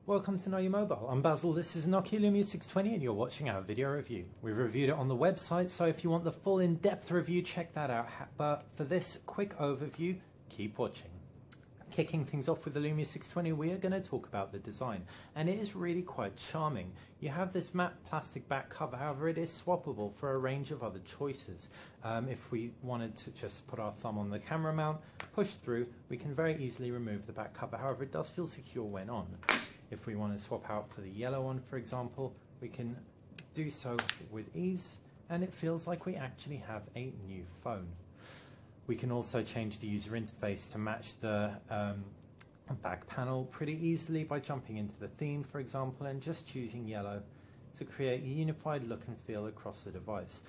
Welcome to Know Your Mobile. I'm Basil, this is Nokia Lumia 620 and you're watching our video review. We've reviewed it on the website, so if you want the full in-depth review, check that out. But for this quick overview, keep watching. Kicking things off with the Lumia 620, we are going to talk about the design, and it is really quite charming. You have this matte plastic back cover, however it is swappable for a range of other choices. If we wanted to just put our thumb on the camera mount, push through, we can very easily remove the back cover, however it does feel secure when on. If we want to swap out for the yellow one, for example, we can do so with ease, and it feels like we actually have a new phone. We can also change the user interface to match the back panel pretty easily by jumping into the theme, for example, and just choosing yellow to create a unified look and feel across the device.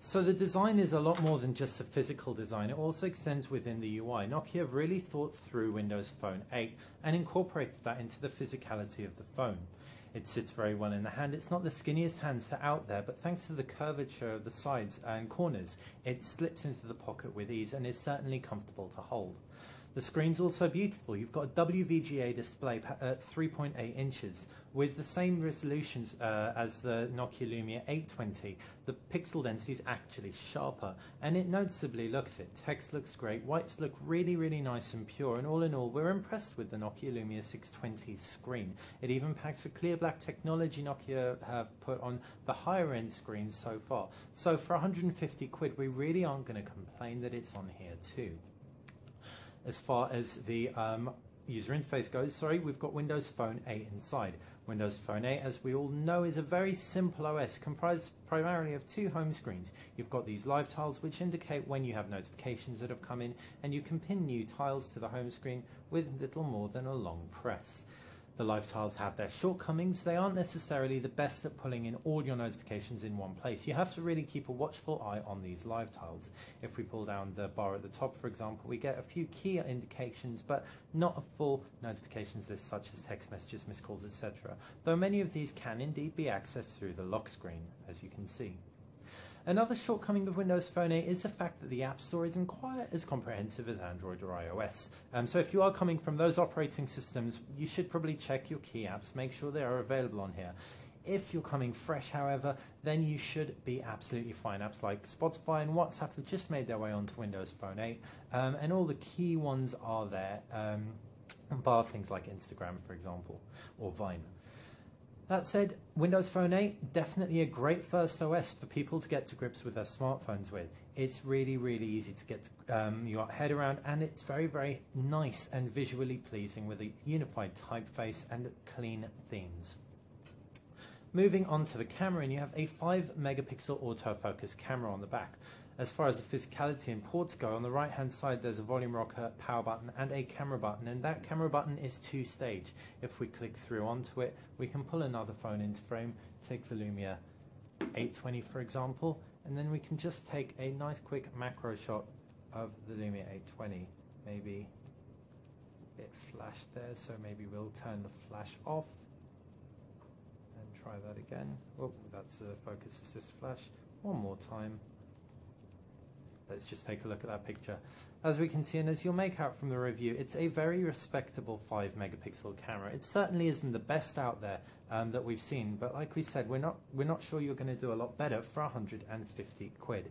So the design is a lot more than just a physical design. It also extends within the UI. Nokia have really thought through Windows Phone 8 and incorporated that into the physicality of the phone. It sits very well in the hand. It's not the skinniest handset out there, but thanks to the curvature of the sides and corners, it slips into the pocket with ease and is certainly comfortable to hold. The screen's also beautiful. You've got a WVGA display at 3.8 inches with the same resolutions as the Nokia Lumia 820. The pixel density is actually sharper and it noticeably looks it. Text looks great, whites look really, really nice and pure, and all in all, we're impressed with the Nokia Lumia 620's screen. It even packs a clear black technology Nokia have put on the higher end screens so far. So for 150 quid, we really aren't going to complain that it's on here too. As far as the user interface goes, we've got Windows Phone 8 inside. Windows Phone 8, as we all know, is a very simple OS comprised primarily of two home screens. You've got these live tiles which indicate when you have notifications that have come in, and you can pin new tiles to the home screen with little more than a long press. The live tiles have their shortcomings. They aren't necessarily the best at pulling in all your notifications in one place. You have to really keep a watchful eye on these live tiles. If we pull down the bar at the top, for example, we get a few key indications, but not a full notifications list such as text messages, missed calls, etc. Though many of these can indeed be accessed through the lock screen, as you can see. Another shortcoming of Windows Phone 8 is the fact that the App Store isn't quite as comprehensive as Android or iOS. So if you are coming from those operating systems, you should probably check your key apps, make sure they are available on here. If you're coming fresh, however, then you should be absolutely fine. Apps like Spotify and WhatsApp have just made their way onto Windows Phone 8, and all the key ones are there, bar things like Instagram, for example, or Vine. That said, Windows Phone 8, definitely a great first OS for people to get to grips with their smartphones with. It's really, really easy to get your head around, and it's very, very nice and visually pleasing with a unified typeface and clean themes. Moving on to the camera, and you have a 5 megapixel autofocus camera on the back. As far as the physicality and ports go, on the right hand side there's a volume rocker, power button and a camera button, and that camera button is two-stage. If we click through onto it, we can pull another phone into frame, take the Lumia 820 for example, and then we can just take a nice quick macro shot of the Lumia 820. Maybe a bit flashed there, so maybe we'll turn the flash off and try that again. Oh, that's a focus assist flash. One more time. Let's just take a look at that picture. As we can see, and as you'll make out from the review, it's a very respectable 5 megapixel camera. It certainly isn't the best out there that we've seen, but like we said, we're not sure you're going to do a lot better for 150 quid.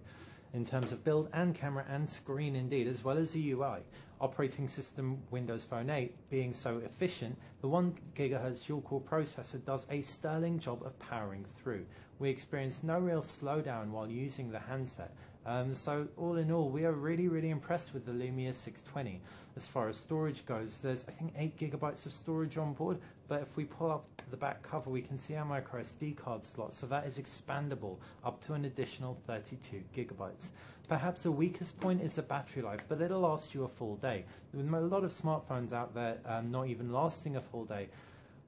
In terms of build and camera and screen indeed, as well as the UI. Operating system Windows Phone 8 being so efficient, the 1 GHz dual-core processor does a sterling job of powering through. We experienced no real slowdown while using the handset. So all in all, we are really, really impressed with the Lumia 620. As far as storage goes, there's I think 8 GB of storage on board, but if we pull off the back cover, we can see our micro SD card slot, so that is expandable up to an additional 32 GB. Perhaps the weakest point is the battery life, but it'll last you a full day. With a lot of smartphones out there not even lasting a full day,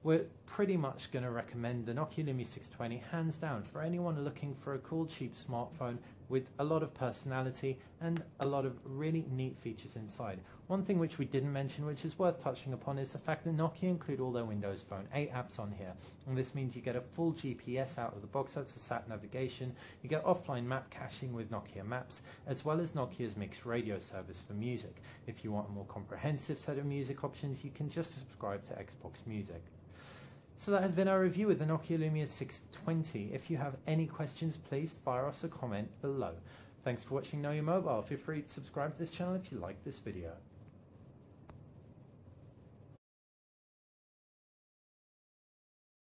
we're pretty much going to recommend the Nokia Lumia 620 hands down for anyone looking for a cool, cheap smartphone with a lot of personality and a lot of really neat features inside. One thing which we didn't mention, which is worth touching upon, is the fact that Nokia include all their Windows Phone 8 apps on here. And this means you get a full GPS out of the box, that's the sat navigation. You get offline map caching with Nokia Maps, as well as Nokia's mixed radio service for music. If you want a more comprehensive set of music options, you can just subscribe to Xbox Music. So that has been our review of the Nokia Lumia 620. If you have any questions, please fire us a comment below. Thanks for watching Know Your Mobile. Feel free to subscribe to this channel if you like this video.